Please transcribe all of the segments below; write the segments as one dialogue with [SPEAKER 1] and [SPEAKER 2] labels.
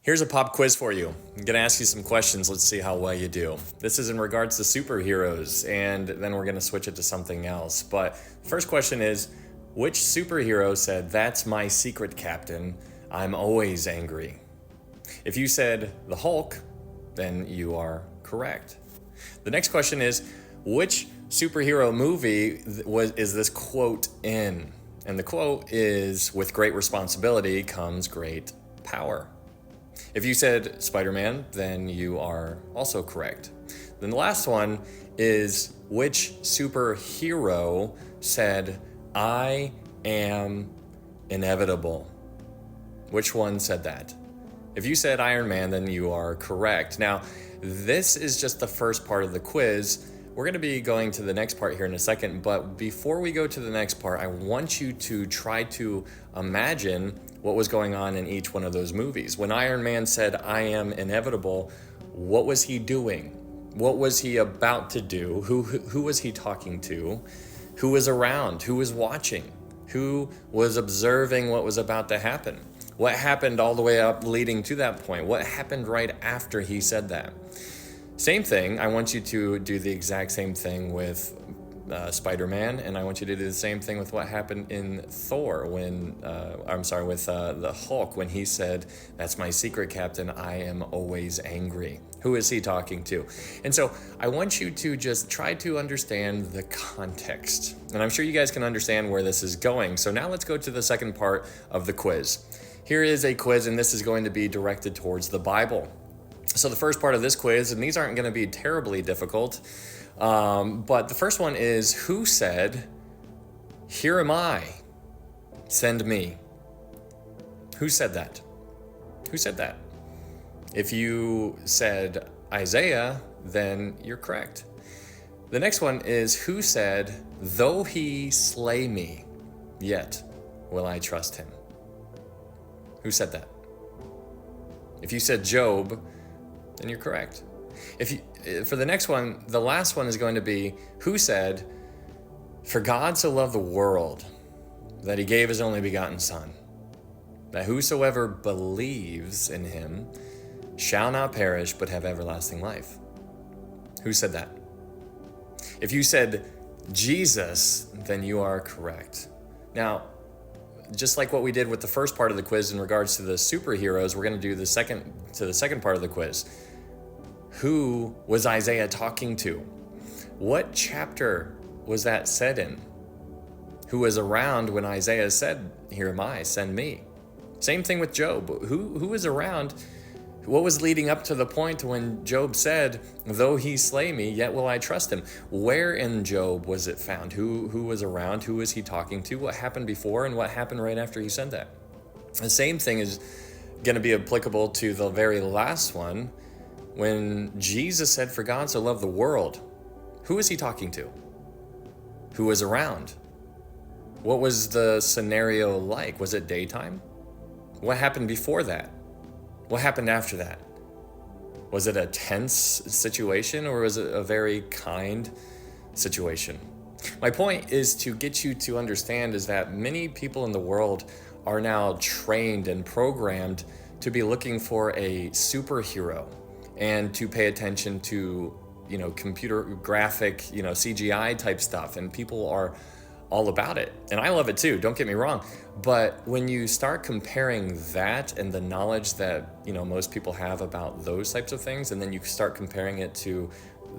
[SPEAKER 1] Here's a pop quiz for you. I'm going to ask you some questions. Let's see how well you do. This is in regards to superheroes, and then we're going to switch it to something else. But first question is, which superhero said, "That's my secret, Captain. I'm always angry"? If you said the Hulk, then you are correct. The next question is, which superhero movie is this quote in? And the quote is, "With great responsibility comes great power." If you said Spider-Man, then you are also correct. Then the last one is, which superhero said, "I am inevitable"? Which one said that? If you said Iron Man, then you are correct. Now, this is just the first part of the quiz. We're going to be going to the next part here in a second, but before we go to the next part, I want you to try to imagine what was going on in each one of those movies. When Iron Man said, "I am inevitable," what was he doing? What was he about to do? Who was he talking to? Who was around? Who was watching? Who was observing what was about to happen? What happened all the way up leading to that point? What happened right after he said that? Same thing, I want you to do the exact same thing with Spider-Man, and I want you to do the same thing with what happened in Thor with the Hulk when he said, "That's my secret, Captain, I am always angry." Who is he talking to? And so I want you to just try to understand the context. And I'm sure you guys can understand where this is going. So now let's go to the second part of the quiz. Here is a quiz, and this is going to be directed towards the Bible. So the first part of this quiz, and these aren't going to be terribly difficult, but the first one is, who said, "Here am I, send me"? Who said that? Who said that? If you said Isaiah, then you're correct. The next one is, who said, "Though he slay me, yet will I trust him"? Who said that? If you said Job, then you're correct. For the next one, the last one is going to be, who said, "For God so loved the world that he gave his only begotten Son, that whosoever believes in him shall not perish but have everlasting life"? Who said that? If you said Jesus, then you are correct. Now, just like what we did with the first part of the quiz in regards to the superheroes, we're going to do the second part of the quiz. Who was Isaiah talking to? What chapter was that said in? Who was around when Isaiah said, "Here am I, send me"? Same thing with Job. Who was around? What was leading up to the point when Job said, "Though he slay me, yet will I trust him"? Where in Job was it found? Who was around? Who was he talking to? What happened before and what happened right after he said that? The same thing is going to be applicable to the very last one. When Jesus said, "For God so loved the world," who was he talking to? Who was around? What was the scenario like? Was it daytime? What happened before that? What happened after that? Was it a tense situation or was it a very kind situation? My point is to get you to understand is that many people in the world are now trained and programmed to be looking for a superhero and to pay attention to, computer graphic, CGI type stuff. And people are all about it. And I love it too, don't get me wrong. But when you start comparing that and the knowledge that, most people have about those types of things, and then you start comparing it to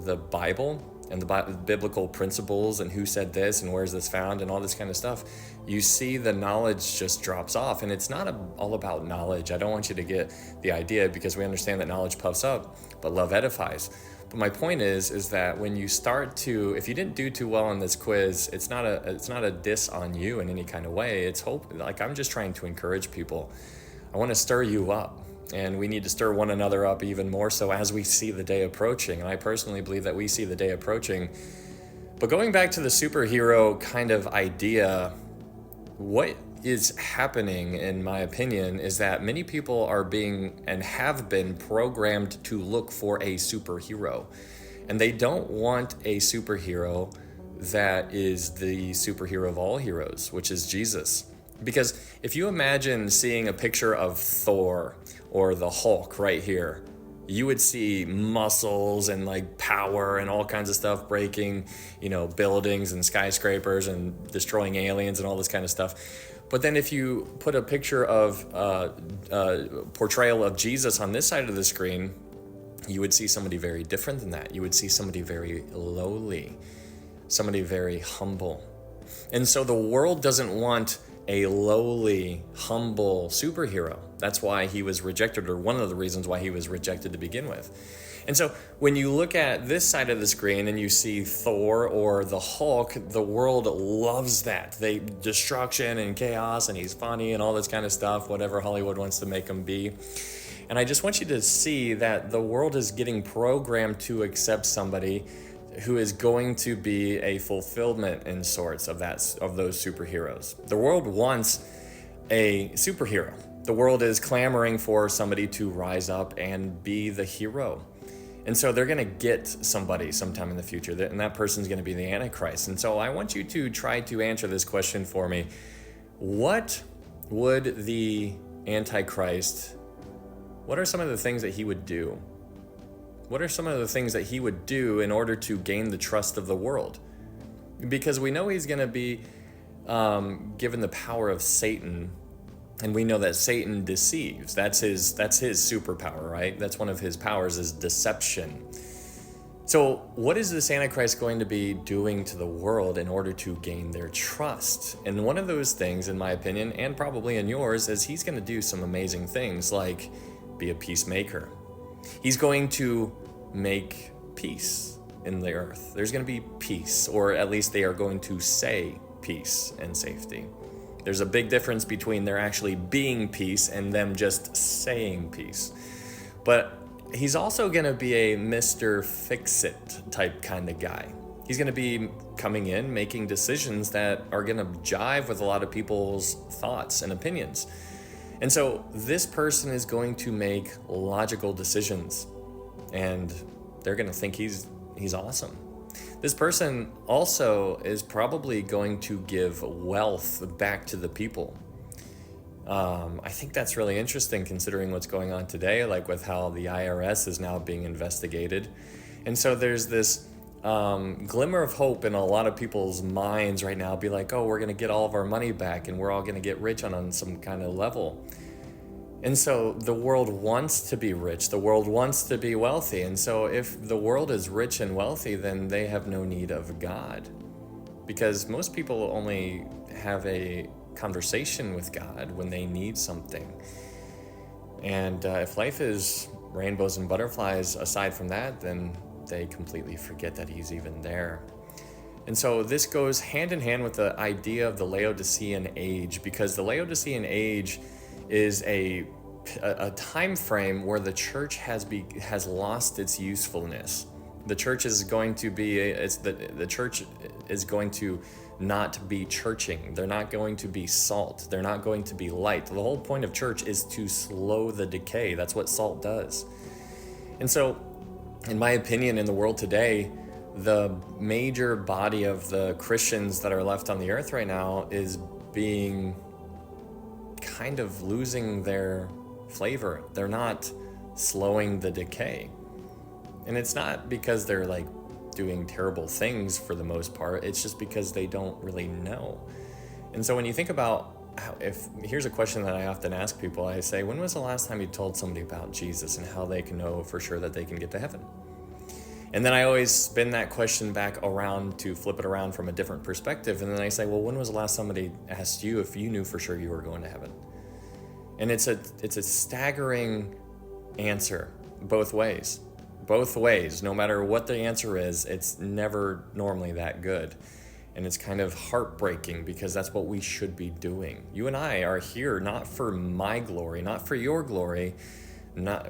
[SPEAKER 1] the Bible and the biblical principles and who said this and where's this found and all this kind of stuff, you see the knowledge just drops off. And it's not all about knowledge. I don't want you to get the idea, because we understand that knowledge puffs up, but love edifies. But my point is that when you start to, if you didn't do too well on this quiz, it's not a diss on you in any kind of way. It's hope. Like, I'm just trying to encourage people. I want to stir you up, and we need to stir one another up even more so as we see the day approaching. And I personally believe that we see the day approaching. But going back to the superhero kind of idea, what is happening, in my opinion, is that many people are being and have been programmed to look for a superhero. And they don't want a superhero that is the superhero of all heroes, which is Jesus. Because if you imagine seeing a picture of Thor or the Hulk right here, you would see muscles and like power and all kinds of stuff breaking, buildings and skyscrapers and destroying aliens and all this kind of stuff. But then if you put a picture of portrayal of Jesus on this side of the screen, you would see somebody very different than that. You would see somebody very lowly, somebody very humble. And so the world doesn't want a lowly, humble superhero. That's why he was rejected, or one of the reasons why he was rejected to begin with. And so when you look at this side of the screen and you see Thor or the Hulk, the world loves that. Destruction and chaos, and he's funny and all this kind of stuff, whatever Hollywood wants to make him be. And I just want you to see that the world is getting programmed to accept somebody who is going to be a fulfillment in sorts of those superheroes. The world wants a superhero. The world is clamoring for somebody to rise up and be the hero. And so they're going to get somebody sometime in the future, and that person's going to be the Antichrist. And so I want you to try to answer this question for me. What would the Antichrist, what are some of the things that he would do? What are some of the things that he would do in order to gain the trust of the world? Because we know he's going to be given the power of Satan, and we know that Satan deceives. That's his superpower, right? That's one of his powers, is deception. So what is this Antichrist going to be doing to the world in order to gain their trust? And one of those things, in my opinion, and probably in yours, is he's going to do some amazing things, like be a peacemaker. He's going to make peace in the earth. There's going to be peace, or at least they are going to say peace and safety. There's a big difference between there actually being peace and them just saying peace. But he's also going to be a Mr. Fix-It type kind of guy. He's going to be coming in, making decisions that are going to jive with a lot of people's thoughts and opinions. And so this person is going to make logical decisions, and they're going to think he's awesome. This person also is probably going to give wealth back to the people. I think that's really interesting considering what's going on today, like with how the IRS is now being investigated. And so there's this glimmer of hope in a lot of people's minds right now, be like, oh, we're going to get all of our money back and we're all going to get rich on some kind of level. And so the world wants to be rich. The world wants to be wealthy. And so if the world is rich and wealthy, then they have no need of God, because most people only have a conversation with God when they need something. And if life is rainbows and butterflies aside from that, then they completely forget that he's even there. And so this goes hand in hand with the idea of the Laodicean age, because the Laodicean age is a time frame where the church has lost its usefulness. The church is going to be the church is going to not be churching. They're not going to be salt. They're not going to be light. The whole point of church is to slow the decay. That's what salt does. And so, in my opinion, in the world today, the major body of the Christians that are left on the earth right now is being kind of losing their flavor. They're not slowing the decay. And it's not because they're like doing terrible things for the most part. It's just because they don't really know. And so when you think about here's a question that I often ask people, I say, when was the last time you told somebody about Jesus and how they can know for sure that they can get to heaven? And then I always spin that question back around to flip it around from a different perspective. And then I say, well, when was the last somebody asked you if you knew for sure you were going to heaven? And it's a staggering answer both ways. Both ways, no matter what the answer is, it's never normally that good. And it's kind of heartbreaking, because that's what we should be doing. You and I are here not for my glory, not for your glory,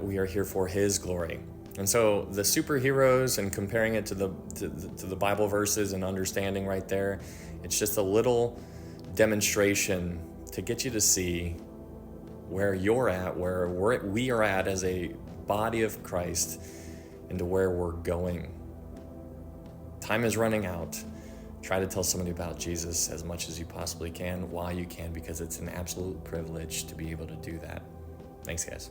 [SPEAKER 1] we are here for his glory. And so the superheroes, and comparing it to the Bible verses and understanding right there, it's just a little demonstration to get you to see where you're at, where we are at as a body of Christ, and to where we're going. Time is running out. Try to tell somebody about Jesus as much as you possibly can, while you can, because it's an absolute privilege to be able to do that. Thanks, guys.